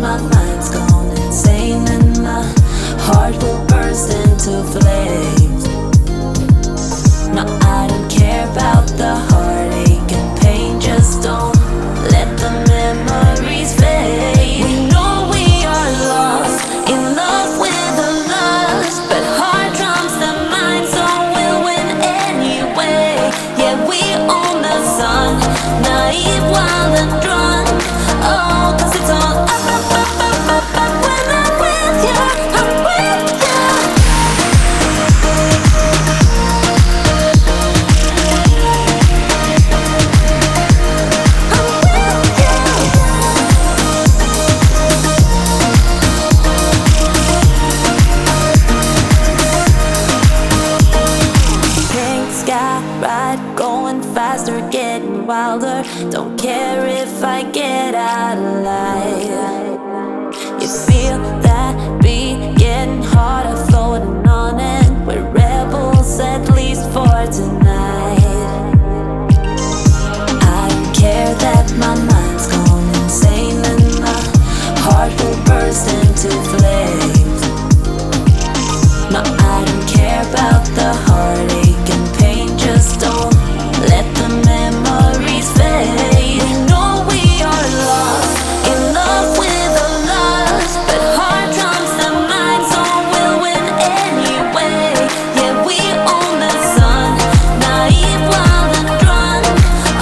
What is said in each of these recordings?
my mind's gone insane and my heart will burst into flames. No, I don't care about the heartache and pain, just don't let the memories fade. We know we are lost, in love with a lust, but heart trumps the mind, so we'll win anyway. Yeah, we own the sun, naive, wild and drunk. Oh, 'cause it's all up, up, up, up, up, up when I'm with you, I'm with you. Ride, going faster, getting wilder. Don't care if I get out alive. You feel that beat getting harder, floating on it. We're rebels, at least for tonight. I don't care that my mind's gone insane and my heart will burst into flames. No, I don't care about the heartache and pain, just don't let the memories fade. We know we are lost, in love with a lust, but heart trumps the mind, so we'll win anyway. Yeah, we own the sun, naive, wild and drunk.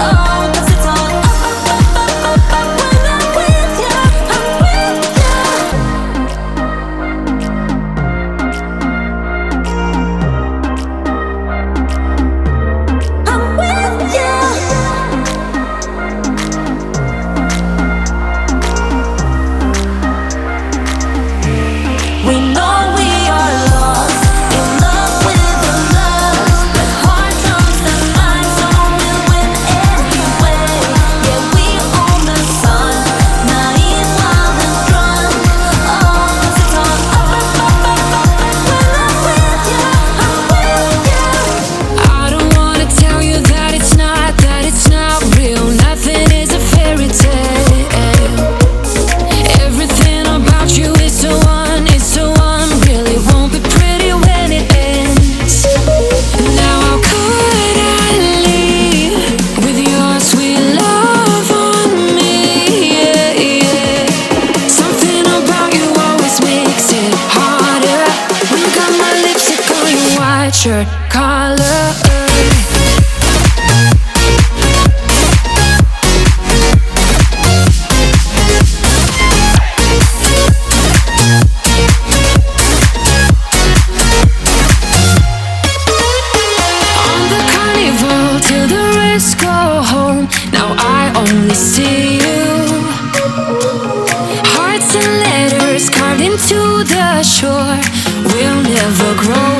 Oh, 'cause it's all up, up, up, up, up, up when I'm with you, I'm with you. I'm with you. We know we are lost, in love with the lust, but heart trumps the mind, so we'll win anyway. Yeah, we own the sun, naive, wild and drunk. Oh, 'cause it's all up, up, up, up, up, up when I'm with you, I'm with you. I don't wanna tell you that it's not real. Nothing is a fairy tale. Everything about you is so unreal. It won't be pretty when it ends. Now how could I leave with your sweet love on me? Yeah, yeah. Something about you always makes it harder. When you got my lipstick on your white shirt collar. On the carnival till the rest go home. Now I only see you. Hearts and letters carved into the shore. We'll never grow